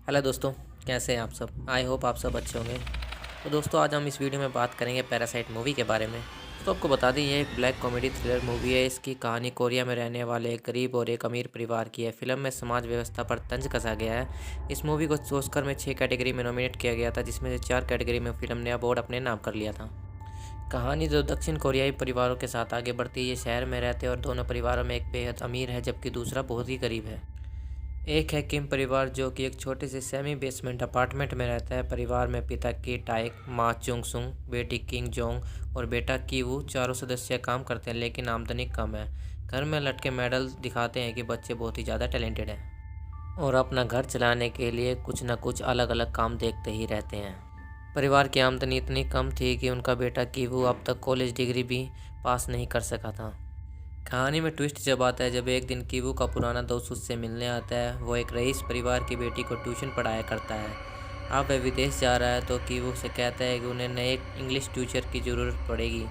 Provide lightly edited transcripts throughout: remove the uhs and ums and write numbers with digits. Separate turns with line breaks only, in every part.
Hello दोस्तों, कैसे हैं आप सब। आई होप आप सब अच्छे होंगे। तो दोस्तों, आज हम इस वीडियो में बात करेंगे पैरासाइट मूवी के बारे में। तो आपको बता दें, ये एक ब्लैक कॉमेडी थ्रिलर मूवी है। इसकी कहानी कोरिया में रहने वाले एक गरीब और एक अमीर परिवार की है। फिल्म में समाज व्यवस्था पर तंज कसा गया है। इस मूवी को ऑस्कर में 6 कैटेगरी में नॉमिनेट किया गया था, जिसमें से 4 कैटेगरी में फिल्म ने अवार्ड अपने नाम कर लिया था। कहानी जो दक्षिण कोरियाई परिवारों के साथ आगे बढ़ती है। ये शहर में रहते हैं और दोनों परिवारों में एक बेहद अमीर है, जबकि दूसरा बहुत ही गरीब है। एक है किम परिवार, जो कि एक छोटे से सेमी बेसमेंट अपार्टमेंट में रहता है। परिवार में पिता की टाइक, माँ चुंग सुंग, बेटी किंग जोंग और बेटा कीवू, चारों सदस्य काम करते हैं, लेकिन आमदनी कम है। घर में लटके मेडल दिखाते हैं कि बच्चे बहुत ही ज़्यादा टैलेंटेड हैं और अपना घर चलाने के लिए कुछ न कुछ अलग अलग काम देखते ही रहते हैं। परिवार की आमदनी इतनी कम थी कि उनका बेटा कीवू अब तक कॉलेज डिग्री भी पास नहीं कर सका था। कहानी में ट्विस्ट जब आता है, जब एक दिन कीवू का पुराना दोस्त उससे मिलने आता है। वो एक रईस परिवार की बेटी को ट्यूशन पढ़ाया करता है। अब वह विदेश जा रहा है तो कीवू से कहता है कि उन्हें नए इंग्लिश टीचर की ज़रूरत पड़ेगी,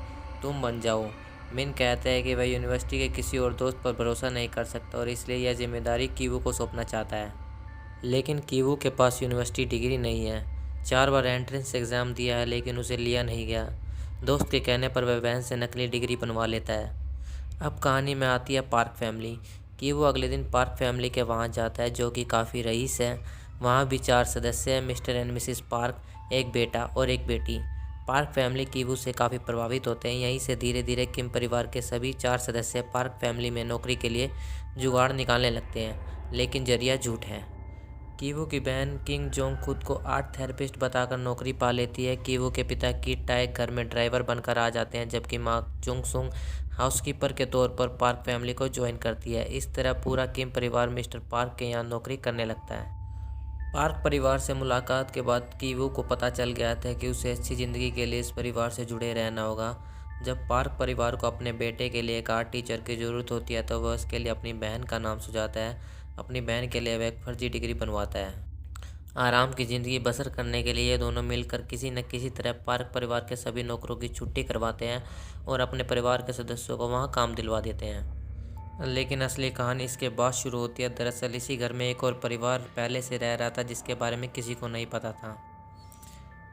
तुम बन जाओ। मिन कहता है कि वह यूनिवर्सिटी के किसी और दोस्त पर भरोसा नहीं कर सकता और इसलिए यह जिम्मेदारी कीवू को सौंपना चाहता है। लेकिन कीवू के पास यूनिवर्सिटी डिग्री नहीं है। 4 बार एंट्रेंस एग्ज़ाम दिया है, लेकिन उसे लिया नहीं गया। दोस्त के कहने पर वह बहन से नकली डिग्री बनवा लेता है। अब कहानी में आती है पार्क फैमिली कि वो अगले दिन पार्क फैमिली के वहाँ जाता है, जो कि काफ़ी रईस है। वहाँ भी 4 सदस्य हैं, मिस्टर एंड मिसिस पार्क, एक बेटा और एक बेटी। पार्क फैमिली कीवू से काफ़ी प्रभावित होते हैं। यहीं से धीरे धीरे किम परिवार के सभी 4 सदस्य पार्क फैमिली में नौकरी के लिए जुगाड़ निकालने लगते हैं, लेकिन जरिया झूठ है। कीवू की बहन किंग जोंग खुद को आर्ट थेरेपिस्ट बताकर नौकरी पा लेती है। कीवू के पिता किट टाइक घर में ड्राइवर बनकर आ जाते हैं, जबकि माँ चुंग सुंग हाउसकीपर के तौर पर पार्क फैमिली को ज्वाइन करती है। इस तरह पूरा किम परिवार मिस्टर पार्क के यहाँ नौकरी करने लगता है। पार्क परिवार से मुलाकात के बाद कीवू को पता चल गया था कि उसे अच्छी ज़िंदगी के लिए इस परिवार से जुड़े रहना होगा। जब पार्क परिवार को अपने बेटे के लिए एक आर्ट टीचर की ज़रूरत होती है तो वह उसके लिए अपनी बहन का नाम सुझाता है। अपनी बहन के लिए वह एक फर्जी डिग्री बनवाता है। आराम की ज़िंदगी बसर करने के लिए ये दोनों मिलकर किसी न किसी तरह पार्क परिवार के सभी नौकरों की छुट्टी करवाते हैं और अपने परिवार के सदस्यों को वहाँ काम दिलवा देते हैं। लेकिन असली कहानी इसके बाद शुरू होती है। दरअसल इसी घर में एक और परिवार पहले से रह रहा था, जिसके बारे में किसी को नहीं पता था।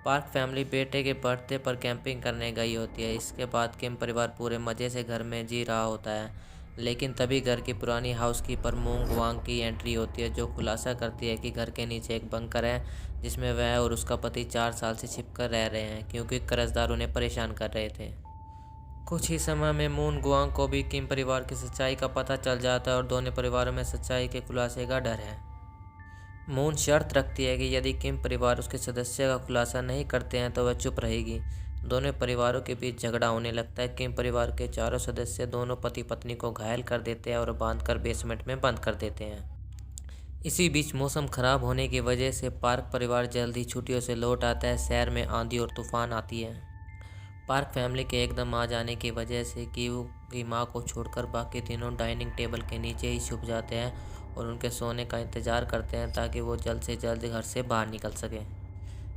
पार्क फैमिली बेटे के बर्थडे पर कैंपिंग करने गई होती है। इसके बाद किम परिवार पूरे मज़े से घर में जी रहा होता है, लेकिन तभी घर की पुरानी हाउसकीपर मूंग वांग की एंट्री होती है, जो खुलासा करती है कि घर के नीचे एक बंकर है, जिसमें वह और उसका पति 4 साल से छिपकर रह रहे हैं, क्योंकि कर्जदार उन्हें परेशान कर रहे थे। कुछ ही समय में मून गुआंग को भी किम परिवार की सच्चाई का पता चल जाता है और दोनों परिवारों में सच्चाई के खुलासे का डर है। मून शर्त रखती है कि यदि किम परिवार उसके सदस्य का खुलासा नहीं करते हैं तो वह चुप रहेगी। दोनों परिवारों के बीच झगड़ा होने लगता है। किम परिवार के चारों सदस्य दोनों पति पत्नी को घायल कर देते हैं और बांधकर बेसमेंट में बंद कर देते हैं। इसी बीच मौसम खराब होने की वजह से पार्क परिवार जल्द ही छुट्टियों से लौट आता है। शहर में आंधी और तूफान आती है। पार्क फैमिली के एकदम आ जाने की वजह से कीवू की माँ को छोड़कर बाकी तीनों डाइनिंग टेबल के नीचे ही छुप जाते हैं और उनके सोने का इंतज़ार करते हैं, ताकि वो जल्द से जल्द घर से बाहर निकल सकें।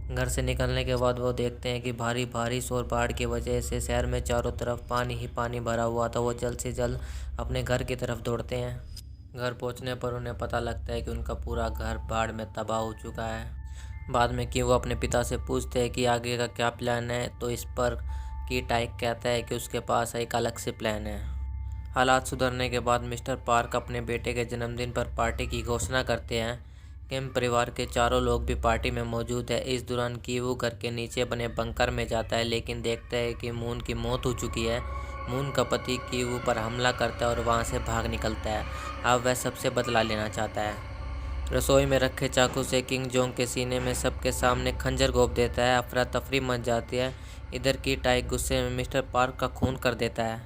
घर से निकलने के बाद वो देखते हैं कि भारी बारिश और बाढ़ की वजह से शहर में चारों तरफ पानी ही पानी भरा हुआ था। वो जल्द से जल्द अपने घर की तरफ दौड़ते हैं। घर पहुंचने पर उन्हें पता लगता है कि उनका पूरा घर बाढ़ में तबाह हो चुका है। बाद में कि वो अपने पिता से पूछते हैं कि आगे का क्या प्लान है, तो इस पर की टाइक कहता है कि उसके पास एक अलग से प्लान है। हालात सुधरने के बाद मिस्टर पार्क अपने बेटे के जन्मदिन पर पार्टी की घोषणा करते हैं। किम परिवार के चारों लोग भी पार्टी में मौजूद है। इस दौरान कीवू घर के नीचे बने बंकर में जाता है, लेकिन देखता है कि मून की मौत हो चुकी है। मून का पति कीवू पर हमला करता है और वहाँ से भाग निकलता है। अब वह सबसे बदला लेना चाहता है। रसोई में रखे चाकू से किंग जोंग के सीने में सबके सामने खंजर घोंप देता है। अफरा तफरी मच जाती है। इधर की टाइक गुस्से में मिस्टर पार्क का खून कर देता है।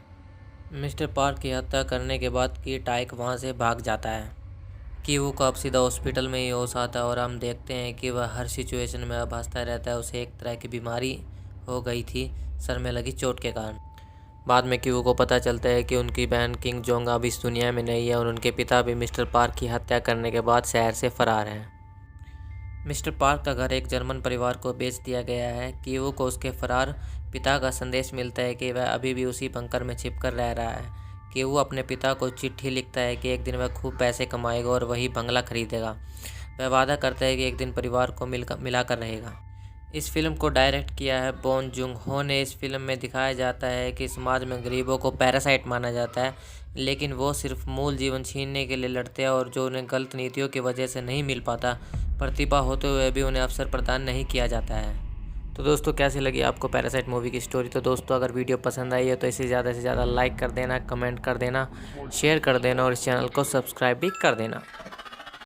मिस्टर पार्क की हत्या करने के बाद की टाइक वहाँ से भाग जाता है। कीवू को अब सीधा हॉस्पिटल में ही होश आता है और हम देखते हैं कि वह हर सिचुएशन में अब हंसता रहता है। उसे एक तरह की बीमारी हो गई थी, सर में लगी चोट के कारण। बाद में कीवू को पता चलता है कि उनकी बहन किंग जोंग अब इस दुनिया में नहीं है और उनके पिता भी मिस्टर पार्क की हत्या करने के बाद शहर से फरार हैं। मिस्टर पार्क का घर एक जर्मन परिवार को बेच दिया गया है। कीवू को उसके फरार पिता का संदेश मिलता है कि वह अभी भी उसी बंकर में छिपकर रह रहा है। कीवू अपने पिता को चिट्ठी लिखता है कि एक दिन वह खूब पैसे कमाएगा और वही बंगला खरीदेगा। वह वादा करता है कि एक दिन परिवार को मिलाकर रहेगा। इस फिल्म को डायरेक्ट किया है बॉन जून हो ने। इस फिल्म में दिखाया जाता है कि समाज में गरीबों को पैरासाइट माना जाता है, लेकिन वो सिर्फ मूल जीवन छीनने के लिए लड़ते हैं और जो उन्हें गलत नीतियों की वजह से नहीं मिल पाता। प्रतिभा होते हुए भी उन्हें अवसर प्रदान नहीं किया जाता है। तो दोस्तों, कैसी लगी आपको पैरासाइट मूवी की स्टोरी? तो दोस्तों, अगर वीडियो पसंद आई है तो इसे ज़्यादा से ज़्यादा लाइक कर देना, कमेंट कर देना, शेयर कर देना और इस चैनल को सब्सक्राइब भी कर देना।